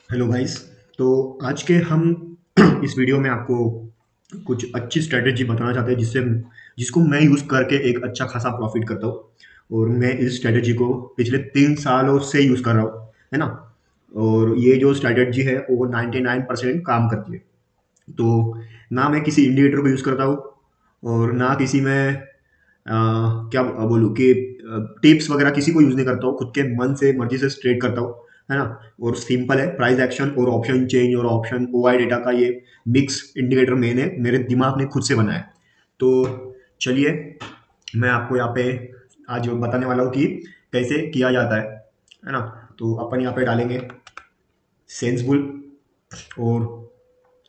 Hello guys. तो आज के हम इस वीडियो में आपको कुछ अच्छी स्ट्रेटेजी बताना चाहते हैं जिसको मैं यूज़ करके एक अच्छा खासा प्रॉफिट करता हूँ। और मैं इस स्ट्रेटेजी को पिछले 3 सालों से यूज़ कर रहा हूँ, है ना। और ये जो स्ट्रेटेजी है वो 99% काम करती है। तो ना मैं किसी इंडिकेटर को यूज़ करता हूँ और ना किसी में क्या बोलूँ कि टिप्स वगैरह किसी को यूज़ नहीं करता हूँ। खुद के मन से मर्जी से ट्रेड करता हूँ, है ना। और सिंपल है, प्राइस एक्शन और ऑप्शन चेंज और ऑप्शन ओआई डेटा का ये मिक्स इंडिकेटर मैंने मेरे दिमाग ने खुद से बनाया है। तो चलिए, मैं आपको यहाँ पे आज बताने वाला हूँ कि कैसे किया जाता है ना। तो अपन यहाँ पे डालेंगे सेंसबुल, और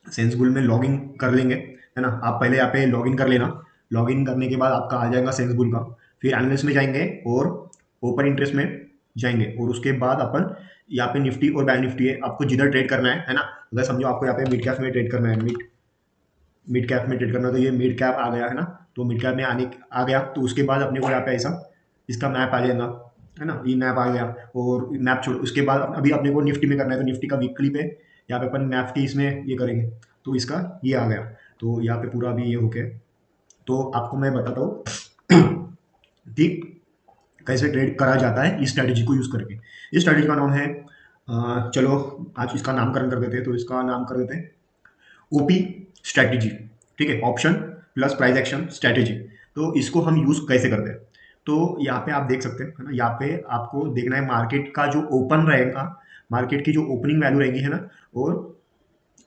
सेंसबुल में लॉगिन कर लेंगे, है ना। आप पहले यहाँ पे लॉगिन कर लेना। लॉगिन करने के बाद आपका आ जाएगा सेंसबुल का। फिर एनालिस्ट में जाएंगे और ओपन इंटरेस्ट में जाएंगे, और उसके बाद अपन यहाँ पे निफ्टी और बैंक निफ्टी है, आपको जिधर ट्रेड करना है ना। अगर समझो आपको यहाँ पे मिड कैप में ट्रेड करना है, मिड मिड कैप में ट्रेड करना है, तो ये मिड कैप आ गया है ना। तो मिड कैप में आने आ गया तो उसके बाद अपने को यहाँ पे ऐसा इसका मैप आ जाएगा, है ना। ये मैप आ गया। और मैप छोड़, उसके बाद अभी अपने को निफ्टी में करना है, तो निफ्टी का वीकली पे यहाँ पे अपन मैप की इसमें ये करेंगे। तो इसका ये आ गया। तो यहाँ पे पूरा अभी ये हो गया। तो आपको मैं बताता हूँ कि कैसे ट्रेड करा जाता है इस स्ट्रैटेजी को यूज करके। इस स्ट्रैटेजी का नाम है चलो आज इसका नामकरण कर देते हैं। तो इसका नाम कर देते हैं ओपी स्ट्रैटेजी। ठीक है, option plus price action strategy. तो इसको हम यूज कैसे करते हैं, तो यहाँ पे आप देख सकते हैं, है ना। यहाँ पे आपको देखना है मार्केट का जो ओपन रहेगा, मार्केट की जो ओपनिंग वैल्यू रहेगी, है ना। और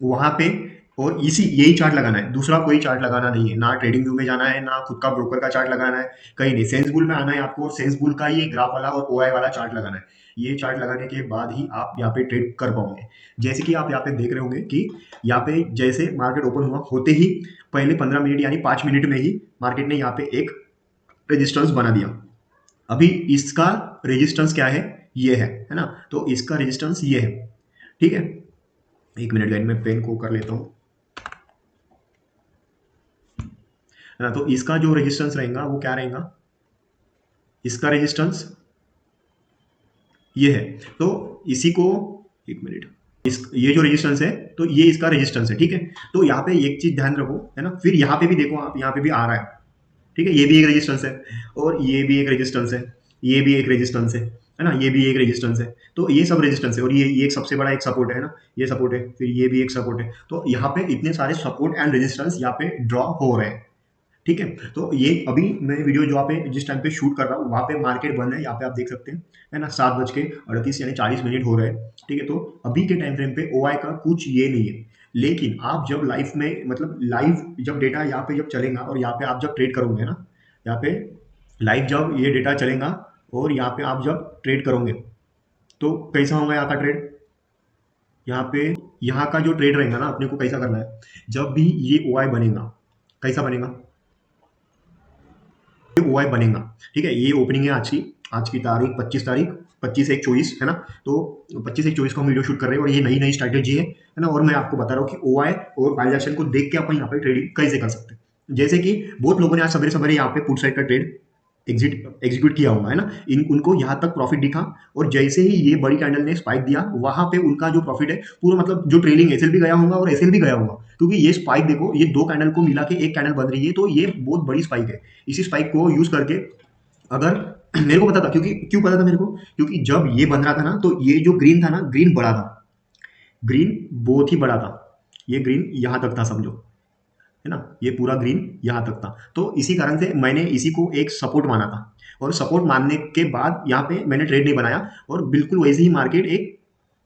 वहां पे और इसी यही चार्ट लगाना है, दूसरा कोई चार्ट लगाना नहीं है, ना ट्रेडिंग व्यू में जाना है, ना खुद का ब्रोकर का चार्ट लगाना है, कहीं नहीं। सेंस बुल में आना है आपको, और सेंस बुल का ये ग्राफ वाला और ओआई वाला चार्ट लगाना है। ये चार्ट लगाने के बाद ही आप यहाँ पे ट्रेड कर पाओगे। जैसे कि आप यहाँ पे देख रहे होंगे कि यहाँ पे जैसे मार्केट ओपन हुआ होते ही पहले 15 मिनट यानी 5 मिनट में ही मार्केट ने यहाँ पे एक रेजिस्टेंस बना दिया। अभी इसका रेजिस्टेंस क्या है, ये है ना। तो इसका रेजिस्टेंस ये है, ठीक है। 1 मिनट लाइन में पेन को कर लेता हूँ, है ना। तो इसका जो रेजिस्टेंस रहेगा वो क्या रहेगा, इसका रेजिस्टेंस ये है। तो इसी को 1 मिनट, इस ये जो रेजिस्टेंस है, तो ये इसका रेजिस्टेंस है, ठीक है। तो यहाँ पे एक चीज ध्यान रखो, है ना। फिर यहाँ पे भी देखो आप, यहाँ पे भी आ रहा है, ठीक है। ये भी एक रेजिस्टेंस है, और ये भी एक रेजिस्टेंस है, ये भी एक रेजिस्टेंस है ना। ये भी एक रेजिस्टेंस है। तो ये सब रेजिस्टेंस है, और ये एक सबसे बड़ा एक सपोर्ट है ना। ये सपोर्ट है, फिर ये भी एक सपोर्ट है। तो यहाँ पे इतने सारे सपोर्ट एंड रेजिस्टेंस यहाँ पे ड्रॉ हो रहे हैं, ठीक है। तो ये अभी मैं वीडियो जो पे जिस टाइम पे शूट कर रहा हूँ वहाँ पे मार्केट बंद है, यहाँ पे आप देख सकते हैं, है ना। 7:38 यानी 40 मिनट हो रहे हैं, ठीक है। तो अभी के टाइम फ्रेम पे ओआई का कुछ ये नहीं है। लेकिन आप जब लाइफ में, मतलब लाइव जब डेटा यहाँ पे जब चलेगा, और यहाँ पे आप जब ट्रेड करोगे ना, यहाँ पे लाइव जब ये डेटा चलेगा और यहाँ पे आप जब ट्रेड करोगे, तो कैसा होगा यहाँ का ट्रेड। यहाँ पे यहाँ का जो ट्रेड रहेगा ना, अपने को कैसा करना है, जब भी ये ओआई बनेगा, कैसा बनेगा, ओआई बनेगा, ठीक है। ये ओपनिंग है आज की तारीख 25 तारीख, 25/1/24, है ना। तो 25/1/24 को हम वीडियो शूट कर रहे हैं, और ये नई नई स्ट्रैटेजी है ना। और मैं आपको बता रहा हूँ कि ओआई और वाइलेशन को देख के अपन यहाँ पे ट्रेडिंग कैसे कर सकते हैं। जैसे कि बहुत लोगों ने आज सवेरे सवेरे यहाँ पे पुट साइड का ट्रेड एग्जीक्यूट किया होगा, है ना। उनको यहाँ तक प्रॉफिट दिखा, और जैसे ही ये बड़ी कैंडल ने स्पाइक दिया, वहां पे उनका जो प्रॉफिट है पूरा, मतलब जो ट्रेलिंग एसएल भी गया होगा और एसएल भी गया होगा, क्योंकि ये स्पाइक देखो, ये दो कैंडल को मिला के एक कैंडल बन रही है, तो ये बहुत बड़ी स्पाइक है। इसी स्पाइक को यूज करके, अगर मेरे को पता था, क्योंकि क्यों पता था मेरे को, क्योंकि जब ये बन रहा था ना, तो ये जो ग्रीन था ना, ग्रीन बड़ा था, ग्रीन बहुत ही बड़ा था। ये ग्रीन यहाँ तक था समझो, है ना। ये पूरा ग्रीन यहाँ तक था। तो इसी कारण से मैंने इसी को एक सपोर्ट माना था, और सपोर्ट मानने के बाद यहाँ पे मैंने ट्रेड नहीं बनाया, और बिल्कुल वैसे ही मार्केट एक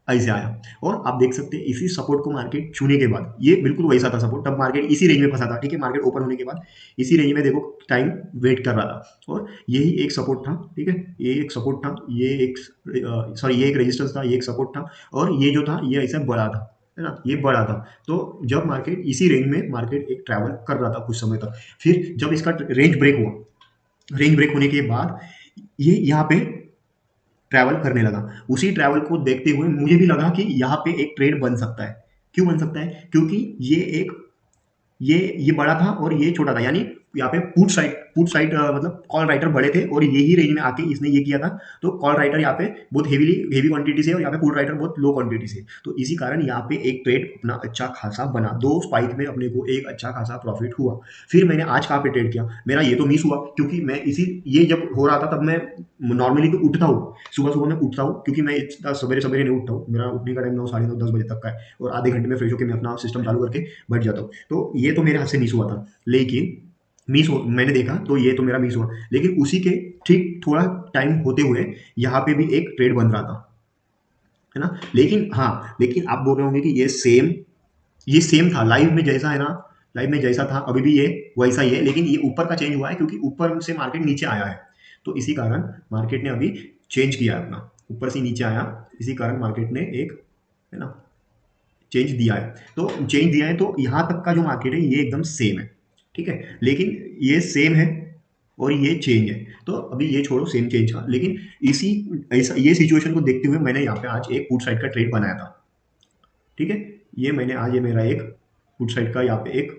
ऐसे आया। और आप देख सकते हैं इसी सपोर्ट को मार्केट छूने के बाद, ये बिल्कुल वैसा था सपोर्ट, तब मार्केट इसी रेंज में फंसा था, ठीक है। मार्केट ओपन होने के बाद इसी रेंज में देखो टाइम वेट कर रहा था, और यही एक सपोर्ट था, ठीक है। ये एक सपोर्ट था, ये एक सॉरी, ये एक रेजिस्टेंस था, ये एक सपोर्ट था, और ये जो था ये ऐसा बड़ा था, है ना। ये बड़ा था। तो जब मार्केट इसी रेंज में मार्केट एक ट्रैवल कर रहा था कुछ समय तक, फिर जब इसका रेंज ब्रेक हुआ, रेंज ब्रेक होने के बाद ये यहाँ पे ट्रैवल करने लगा। उसी ट्रैवल को देखते हुए मुझे भी लगा कि यहाँ पे एक ट्रेड बन सकता है। क्यों बन सकता है, क्योंकि ये बड़ा था और ये छोटा था, यानी यहाँ पे पुट साइड मतलब कॉल राइटर बड़े थे और यही रेंज में आके इसने ये किया था। तो कॉल राइटर यहाँ पे बहुत हेवी क्वांटिटी से और यहाँ पे पुट राइटर बहुत लो क्वांटिटी से, तो इसी कारण यहाँ पे एक ट्रेड अपना अच्छा खासा बना, दो स्पाइक में अपने को एक अच्छा खासा प्रॉफिट हुआ। फिर मैंने आज कहाँ पे ट्रेड किया, मेरा ये तो मिस हुआ क्योंकि मैं इसी ये जब हो रहा था तब मैं नॉर्मली तो उठता हूँ, सुबह सुबह मैं उठता हूँ क्योंकि मैं इतना सवेरे सवेरे नहीं उठता हूँ, मेरा उठने का टाइम 9 साढ़े 9 10 बजे तक का है और आधे घंटे में फ्रेश होकर मैं अपना सिस्टम चालू करके बैठ जाता हूँ। तो ये तो मेरे हाथ से मिस हुआ था, लेकिन मैंने देखा तो ये तो मेरा मिस हुआ, लेकिन उसी के ठीक थोड़ा टाइम होते हुए यहाँ पे भी एक ट्रेड बन रहा था, है ना। लेकिन हाँ, लेकिन आप बोल रहे होंगे कि ये सेम था लाइव में जैसा है ना, लाइव में जैसा था अभी भी ये वैसा ही है, लेकिन ये ऊपर का चेंज हुआ है क्योंकि ऊपर से मार्केट नीचे आया है। तो इसी कारण मार्केट ने अभी चेंज किया है अपना, ऊपर से नीचे आया, इसी कारण मार्केट ने एक, है ना, चेंज दिया है। तो चेंज दिया है तो यहाँ तक का जो मार्केट है ये एकदम सेम है, ठीक है। लेकिन ये सेम है और ये चेंज है, तो अभी ये छोड़ो सेम चेंज का, लेकिन इसी ऐसा ये सिचुएशन को देखते हुए मैंने यहाँ पे आज एक पुट साइड का ट्रेड बनाया था, ठीक है। ये मैंने आज ये मेरा एक पुट साइड का यहाँ पे एक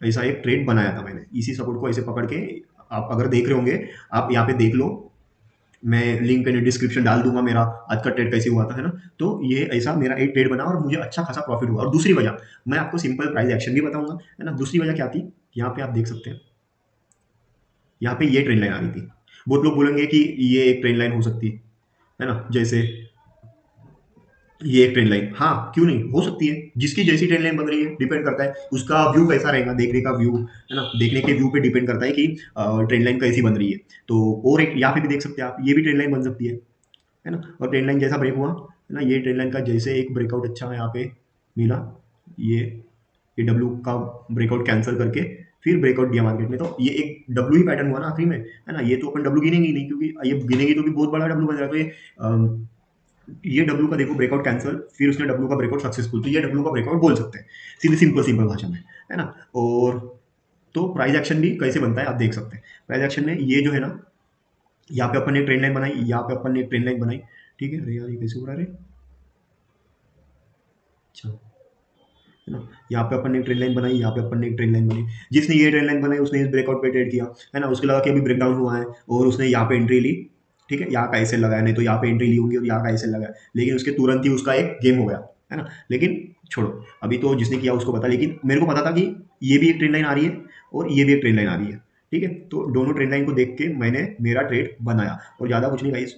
ऐसा एक ट्रेड बनाया था मैंने, इसी सपोर्ट को ऐसे पकड़ के, आप अगर देख रहे होंगे आप यहाँ पे देख लो, मैं लिंक डिस्क्रिप्शन डाल दूंगा मेरा आज का ट्रेड कैसे हुआ था, है ना। तो ये ऐसा मेरा एक ट्रेड बना और मुझे अच्छा खासा प्रॉफिट हुआ। और दूसरी वजह मैं आपको सिंपल प्राइस एक्शन भी बताऊंगा, है ना। दूसरी वजह क्या थी, यहाँ पे आप देख सकते हैं, यहाँ पे ये ट्रेंड लाइन आ रही थी। बहुत लोग बोलेंगे कि ये एक ट्रेंड लाइन हो सकती है ना, जैसे ये एक ट्रेंड लाइन, हाँ क्यों नहीं हो सकती है, जिसकी जैसी ट्रेंड लाइन बन रही है डिपेंड करता है उसका व्यू कैसा रहेगा, देखने का व्यू, है ना, देखने के व्यू पे डिपेंड करता है कि ट्रेंड लाइन कैसी बन रही है। तो और एक यहाँ पे भी देख सकते हैं आप, ये भी ट्रेंड लाइन बन सकती है ना। और ट्रेंड लाइन जैसा ब्रेक हुआ, है ना, ये ट्रेंड लाइन का जैसे एक ब्रेकआउट अच्छा यहाँ पे मिला, ये ये डब्ल्यू का ब्रेकआउट कैंसिल करके फिर ब्रेकआउट दिया मार्केट में, तो ये एक डब्ल्यू ही पैटर्न हुआ ना आखिरी में, है ना। ये तो अपन डब्ल्यू गिनेंगे ही नहीं क्योंकि ये गिनेंगे तो भी बहुत बड़ा डब्ल्यू बन रहा है। तो ये डब्ल्यू का देखो ब्रेकआउट कैंसिल, फिर उसने डब्ल्यू का ब्रेकआउट सक्सेसफुल, तो ये डब्ल्यू का ब्रेकआउट बोल सकते हैं सीधे सिंपल सिंपल भाषा में, है ना। और तो प्राइस एक्शन भी कैसे बनता है आप देख सकते हैं। प्राइस एक्शन में ये जो है ना, यहाँ पे अपन ने ट्रेंड लाइन बनाई, यहाँ पे अपन ने ट्रेंड लाइन बनाई, ठीक है। अरे यार ये कैसे हो रहा है, अच्छा, है ना। यहाँ पे अपन ने ट्रेंड लाइन बनाई, यहाँ पे अपन ने एक ट्रेंड लाइन बनाई, जिसने ये ट्रेंड लाइन बनाई उसने इस ब्रेकआउट पे ट्रेड किया, है ना। उसके लगा कि अभी ब्रेकडाउन हुआ है और उसने यहाँ पे एंट्री ली, ठीक है, यहाँ का ऐसे लगाया, नहीं तो यहाँ पे एंट्री ली होंगी और यहाँ का ऐसे लगाया, लेकिन उसके तुरंत ही उसका एक गेम हो गया, है ना। लेकिन छोड़ो, अभी तो जिसने किया उसको पता, लेकिन मेरे को पता था कि ये भी एक ट्रेंड लाइन आ रही है और ये भी एक ट्रेंड लाइन आ रही है, ठीक है। तो दोनों ट्रेंड लाइन को देख के मैंने मेरा ट्रेड बनाया और ज़्यादा कुछ नहीं गाइस,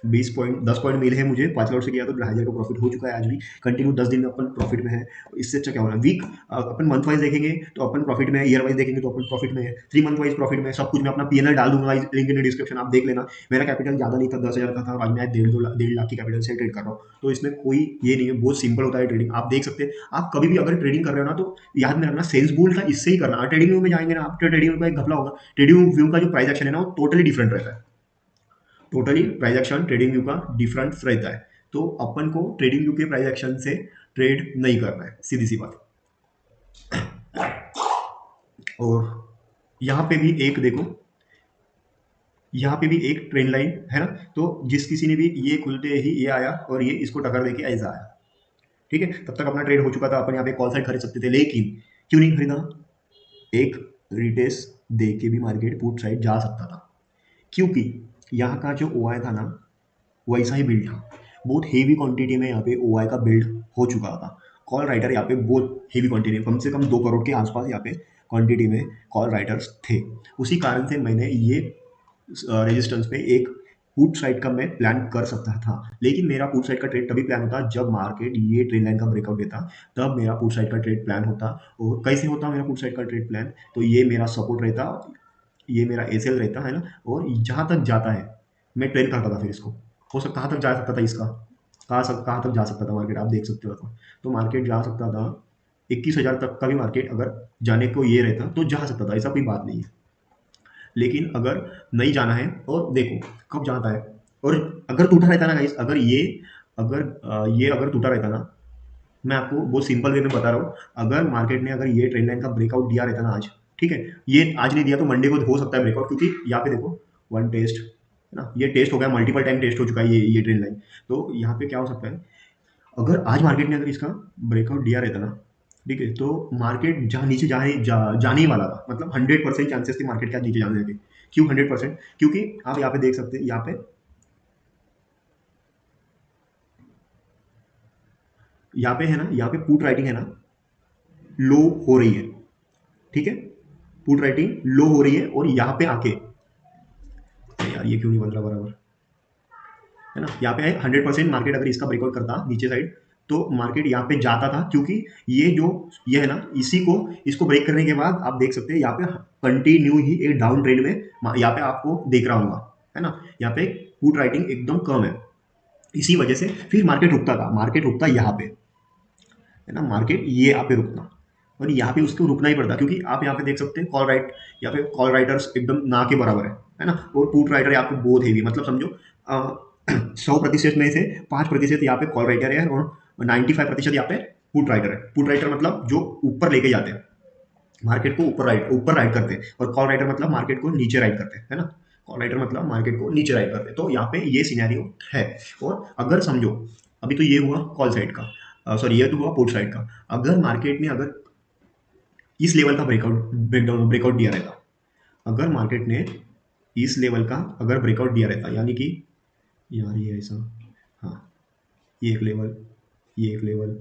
20 पॉइंट 10 पॉइंट मिले हैं मुझे, 5 लॉट से किया तो 2,500 का प्रॉफिट हो चुका है आज भी कंटिन्यू 10 दिन में अपन प्रॉफिट में है। इससे अच्छा क्या होना, वीक अपन मंथ वाइज देखेंगे तो अपन प्रॉफिट में है, ईयर वाइज देखेंगे तो अपन प्रॉफिट में है, 3 मंथ वाइज प्रॉफिट में है, सब कुछ मैं अपना पीएनएल डाल दूंगा, लिंक इन डिस्क्रिप्शन आप देख लेना। मेरा कैपिटल ज़्यादा नहीं था, 10,000 का था, आज मैं 1.5 लाख की कैपिटल से ट्रेड कर रहा हूँ, तो इसमें कोई ये नहीं है, बहुत सिंपल होता है ट्रेडिंग, आप देख सकते हैं। आप कभी भी अगर ट्रेडिंग कर रहे हो ना तो याद में रखना सेल्स बोल था इससे ही करना, ट्रेडिंग व्यू में जाएंगे ना आप, ट्रेडिंग व्यू का एक घपला होगा, ट्रेडिंग व्यू का जो प्राइस एक्शन है ना वो टोटली डिफरेंट रहता है, totally price action trading view का डिफरेंट रहता है। तो अपन को ट्रेडिंग व्यू के प्राइस एक्शन से ट्रेड नहीं करना है, सीधी सी बात। और यहाँ पे भी एक देखो, यहाँ पे भी एक ट्रेंड लाइन है ना, तो जिस किसी ने भी ये खुलते ही ये आया और ये इसको टक्कर देके ऐसा आया, ठीक है, तब तक अपना ट्रेड हो चुका था, अपन यहाँ पे कॉल साइड खरीद सकते थे, लेकिन क्यों नहीं खरीदा, एक रिटेस्ट दे के भी मार्केट पुट साइड जा सकता था, क्योंकि यहाँ का जो ओ था ना वैसा ही बिल्ड था, बहुत हेवी क्वांटिटी में यहाँ पे ओ का बिल्ड हो चुका था। कॉल राइटर यहाँ पे बहुत हेवी क्वांटिटी, कम से कम 2 करोड़ के आसपास यहाँ पे क्वांटिटी में कॉल राइटर्स थे। उसी कारण से मैंने ये रेजिस्टेंस पे एक पुट साइड का मैं प्लान कर सकता था, लेकिन मेरा पुट साइड का ट्रेड तभी प्लान होता जब मार्केट ये ट्रेंड लाइन का ब्रेकआउट देता, तब मेरा पुट साइड का ट्रेड प्लान होता। और कैसे होता मेरा पुट साइड का ट्रेड प्लान, तो ये मेरा सपोर्ट रहता, ये मेरा एसएल रहता है ना, और जहाँ तक जाता है मैं ट्रेड करता था, फिर इसको हो सकता कहाँ तक जा सकता था, इसका कहाँ तक जा सकता था मार्केट, आप देख सकते हो। तो मार्केट जा सकता था 21,000 तक का भी, मार्केट अगर जाने को ये रहता तो जा सकता था, ऐसा कोई बात नहीं है। लेकिन अगर नहीं जाना है, और देखो कब जाता है, और अगर टूटा रहता ना गाइस, अगर टूटा रहता ना, मैं आपको बहुत सिंपल वे में बता रहा हूँ, अगर मार्केट ने अगर ये ट्रेंड लाइन का ब्रेकआउट दिया रहता ना आज, ठीक है, ये आज नहीं दिया तो मंडे को हो सकता है ब्रेकआउट, क्योंकि यहाँ पे देखो वन टेस्ट, है ना, ये टेस्ट हो गया, मल्टीपल टाइम टेस्ट हो चुका है ये ट्रेंड लाइन। तो यहाँ पे क्या हो सकता है, अगर आज मार्केट ने अगर इसका ब्रेकआउट दिया रहता ना, ठीक है, तो मार्केट जहाँ नीचे जाने ही वाला था, मतलब 100% चांसेस थे मार्केट के आज नीचे जाने के। क्यों 100%? क्योंकि आप यहाँ पे देख सकते हैं, यहाँ पे है ना, यहाँ पे पुट राइटिंग है ना, लो हो रही है। ठीक है, पुट राइटिंग लो हो रही है, और यहाँ पे आके, यार ये क्यों नहीं बन रहा बराबर, है ना, यहाँ पे है 100% मार्केट अगर इसका ब्रेकआउट करता नीचे साइड, तो मार्केट यहाँ पे जाता था, क्योंकि ये है ना, इसको ब्रेक करने के बाद आप देख सकते हैं यहाँ पे कंटिन्यू ही एक डाउन ट्रेंड में यहाँ पे आपको देख रहा होगा, है ना, यहाँ पे पुट राइटिंग एकदम कम है। इसी वजह से फिर मार्केट रुकता यहाँ पे, है ना, मार्केट ये यहाँ पे रुकना, और यहाँ पे उसको रुकना ही पड़ता, क्योंकि आप यहाँ पे देख सकते हैं कॉल राइट, यहाँ पे कॉल राइटर्स एकदम ना के बराबर है ना, और पुट राइटर यहाँ पे बहुत हेवी, मतलब समझो 100% में से 5% यहाँ पे कॉल राइटर है, और 95% यहाँ पे पुट राइटर है। पुट राइटर मतलब जो ऊपर लेके जाते हैं मार्केट को, ऊपर राइट करते हैं, और कॉल राइटर मतलब मार्केट को नीचे राइट करते हैं, है ना, कॉल राइटर मतलब मार्केट को नीचे राइट करते हैं। तो यहाँ पे ये सिनेरियो है। और अगर समझो, अभी तो ये हुआ कॉल साइड का, सॉरी ये तो हुआ पुट साइड का, अगर मार्केट ने अगर इस लेवल का ब्रेकआउट दिया रहता, अगर मार्केट ने इस लेवल का अगर ब्रेकआउट दिया रहता, यानी कि, यार ये ऐसा, हाँ, ये एक लेवल, ये एक लेवल,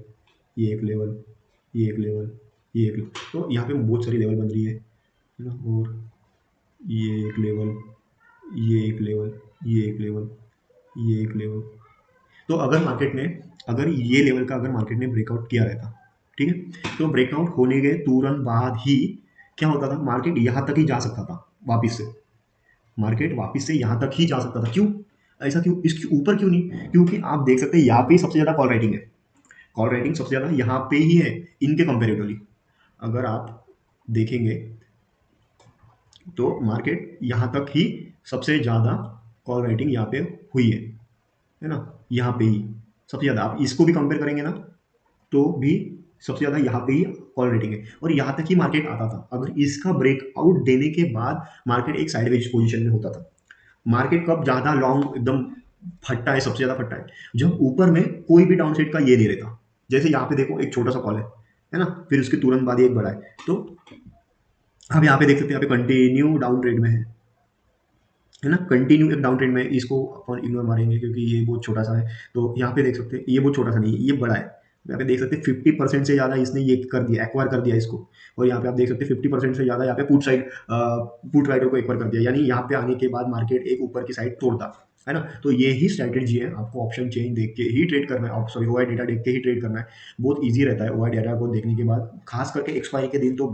ये एक लेवल, ये एक लेवल, ये एक लेवल, तो यहाँ पे बहुत सारी लेवल बन रही है ना, और ये एक लेवल, ये एक लेवल, ये एक लेवल, ये एक लेवल। तो अगर ये लेवल का अगर मार्केट ने ब्रेकआउट किया रहता, ठीक है, तो ब्रेकआउट होने के तुरंत बाद ही क्या होता था, मार्केट यहाँ तक ही जा सकता था वापिस से, मार्केट वापिस से यहाँ तक ही जा सकता था। क्यों ऐसा, क्यों इसके ऊपर क्यों नहीं? क्योंकि आप देख सकते हैं यहाँ पे सबसे ज़्यादा कॉल राइटिंग है, कॉल राइटिंग सबसे ज़्यादा यहाँ पे ही है इनके कंपेरेटिवली। अगर आप देखेंगे तो मार्केट यहाँ तक ही सबसे ज़्यादा कॉल राइटिंग यहाँ पे हुई है ना, यहाँ पे ही सबसे ज़्यादा। आप इसको भी कंपेयर करेंगे ना, तो भी सबसे ज़्यादा यहाँ पे ही कॉल रेटिंग है, और यहाँ तक ही मार्केट आता था। अगर इसका ब्रेकआउट देने के बाद मार्केट एक साइडवेज पोजीशन में होता था। मार्केट कब ज़्यादा लॉन्ग एकदम फटता है, सबसे ज़्यादा फटता है जब ऊपर में कोई भी डाउन साइड का ये नहीं रहता। जैसे यहाँ पे देखो एक छोटा सा कॉल है ना, फिर उसके तुरंत बाद ये एक बड़ा है, तो आप यहाँ पे देख सकते हैं, यहाँ पे कंटिन्यू डाउन ट्रेड में है ना, कंटिन्यू एक डाउन ट्रेंड में, इसको अपन इग्नोर मारेंगे क्योंकि ये बहुत छोटा सा है। तो यहाँ पे देख सकते हैं ये बहुत छोटा सा नहीं है, ये बड़ा है। यहाँ पे देख सकते हैं 50% से ज़्यादा इसने ये कर दिया, एक्वायर कर दिया इसको। और यहाँ पे आप देख सकते हैं 50% से ज़्यादा यहाँ पे पुट राइडर को एक्वायर कर दिया, यानी यहाँ पे आने के बाद मार्केट एक ऊपर की साइड तोड़ता, है ना। तो ये ही स्ट्रैटेजी है, आपको ऑप्शन चेंज देख के ही ट्रेड करना है, सॉरी ओआई डेटा देख के ही ट्रेड करना है। बहुत ईजी रहता है ओआई डेटा को देखने के बाद, खास करके एक्सपायरी के दिन तो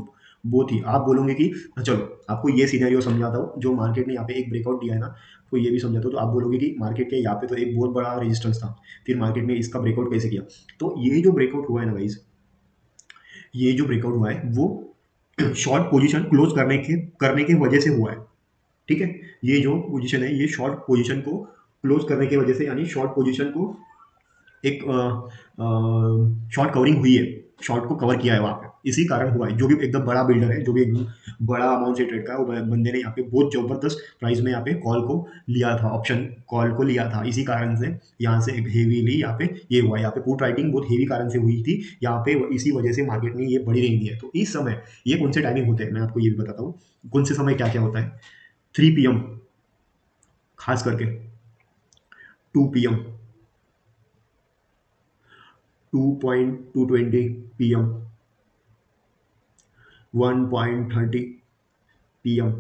बहुत ही, आप बोलोगे कि चलो आपको ये सिनेरियो समझाता हूँ, जो मार्केट ने यहाँ पे एक ब्रेकआउट दिया है ना, तो ये भी समझाता हूँ, तो आप बोलोगे कि मार्केट के यहाँ पे तो एक बहुत बड़ा रेजिस्टेंस था, फिर मार्केट ने इसका ब्रेकआउट कैसे किया। तो ये जो ब्रेकआउट हुआ है ना गाइज, ये जो ब्रेकआउट हुआ है वो शॉर्ट पोजीशन क्लोज करने के वजह से हुआ है। ठीक है, ये जो पोजीशन है ये शॉर्ट पोजीशन को क्लोज करने की वजह से, यानी शॉर्ट पोजीशन को एक शॉर्ट कवरिंग हुई है, शॉर्ट को कवर किया है वहाँ पे, इसी कारण हुआ है। जो भी एकदम बड़ा बिल्डर है, जो भी एकदम बड़ा अमाउंट से ट्रेड का है, वो बंदे ने यहाँ पे बहुत जबरदस्त प्राइस में यहाँ पे कॉल को लिया था, ऑप्शन कॉल को लिया था, इसी कारण से यहाँ से हेवीली यहाँ पे ये हुआ। यहाँ पे पुट राइटिंग बहुत हेवी कारण से हुई थी यहाँ पे, इसी वजह से मार्केट ने ये बड़ी रेंज दी है। तो इस समय ये कौन से टाइमिंग होते हैं, मैं आपको ये भी बताता हूँ कौन से समय क्या क्या होता है। 3 PM, खास करके 2 PM, 2:220 PM, 1:30 PM,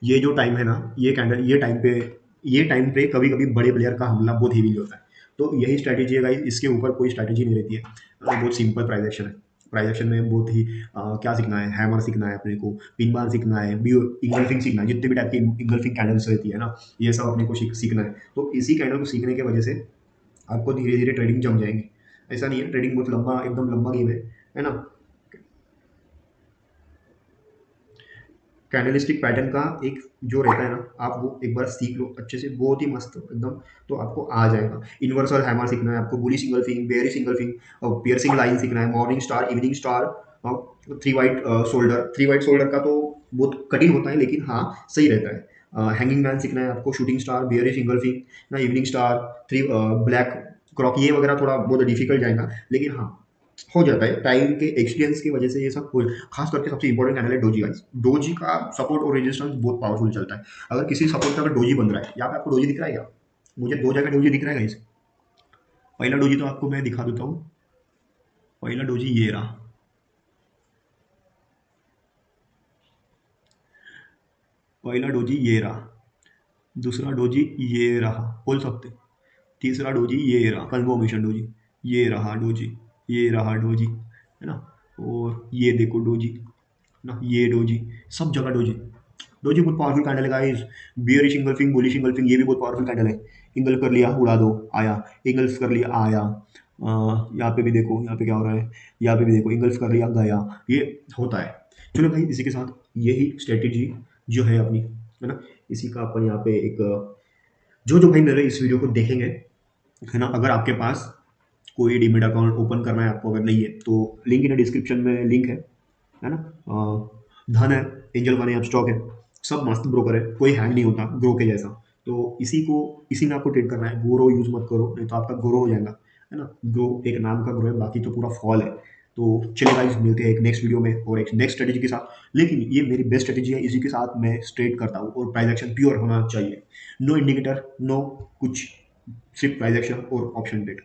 ये जो टाइम है ना, ये टाइम पे कभी कभी बड़े प्लेयर का हमला बहुत हेवी होता है। तो यही स्ट्रैटेजी है गाइस, इसके ऊपर कोई स्ट्रैटेजी नहीं रहती है, बहुत सिंपल प्राइस एक्शन है। प्राइस एक्शन में बहुत ही क्या सीखना है, हैमर सीखना है अपने को, पिन बार सीखना है, इंगल्फिंग सीखना है, जितने भी टाइप की इंगल्फिंग कैंडल्स रहती है ना, ये सब अपने को सीखना है। तो इसी कैंडल को सीखने की वजह से आपको धीरे धीरे ट्रेडिंग जम जाएंगे। ऐसा नहीं है, ट्रेडिंग बहुत लंबा, एकदम लंबा गेम है ना। कैंडलिस्टिक पैटर्न का एक जो रहता है ना, आप वो एक बार सीख लो अच्छे से, बहुत ही मस्त एकदम, तो आपको आ जाएगा। इन्वर्सल हैमर सीखना है आपको, बुलिश इंगल्फिंग, बेयरिश इंगल्फिंग, और पियर्सिंग लाइन सीखना है, मॉर्निंग स्टार, इवनिंग स्टार, और थ्री वाइट शोल्डर का तो बहुत कठिन होता है, लेकिन हाँ सही रहता है। हैंगिंग मैन सीखना है आपको, शूटिंग स्टार, बेयरिश इंगल्फिंग ना, इवनिंग स्टार, थ्री ब्लैक क्रॉक, ये वगैरह थोड़ा बहुत डिफिकल्ट जाएगा, लेकिन हाँ हो जाता है टाइम के एक्सपीरियंस की वजह से, ये सब खास करके सबसे इंपॉर्टेंट कैंडल है डोजी गाइस। डोजी का सपोर्ट और रेजिस्टेंस बहुत पावरफुल चलता है। अगर किसी सपोर्ट का अगर डोजी बन रहा है, यहाँ पे आपको डोजी दिख रहा है क्या? मुझे दो जगह डोजी दिख रहा है गाइस। पहला डोजी तो आपको मैं दिखा देता हूँ। पहला डोजी ये रहा। पहला डोजी ये रहा। दूसरा डोजी ये रहा, बोल सकते। तीसरा डोजी ये रहा, कन्फर्मेशन डोजी। ये रहा डोजी। ये रहा डोजी, है ना। और ये देखो डोजी, ना ये डोजी, सब जगह डोजी। डोजी बहुत पावरफुल कैंडल है guys. Bearish engulfing, bullish engulfing, ये भी बहुत पावरफुल कैंडल है। इंगल्फ कर लिया, उड़ा दो, आया। इंगल्फ कर लिया, आया। यहाँ पे भी देखो, यहाँ पे क्या हो रहा है। यहाँ पे भी देखो, इंगल्फ कर लिया, गया। ये होता है। चलो भाई, इसी के साथ यही स्ट्रेटेजी जो है अपनी, है ना, इसी का अपन यहाँ पे एक जो जो भाई मेरे इस वीडियो को देखेंगे, है ना, अगर आपके पास कोई डीमेट अकाउंट ओपन करना है आपको, अगर नहीं है तो लिंक इन डिस्क्रिप्शन में लिंक है ना। धन है, एंजल वन है, स्टॉक है, सब मस्त ब्रोकर है, कोई हैंग नहीं होता ग्रो के जैसा। तो इसी में आपको ट्रेड करना है। गोरो यूज मत करो, नहीं तो आपका ग्रो हो जाएगा, है ना। ग्रो एक नाम का ग्रो है, बाकी तो पूरा फॉल है। तो चलिए गाइस, मिलते हैं एक नेक्स्ट वीडियो में और एक नेक्स्ट स्ट्रेटेजी के साथ। लेकिन ये मेरी बेस्ट स्ट्रेटेजी है, इसी के साथ मैं ट्रेड करता हूँ, और प्राइस एक्शन प्योर होना चाहिए। नो इंडिकेटर, नो कुछ, सिर्फ प्राइस एक्शन और ऑप्शन ट्रेड।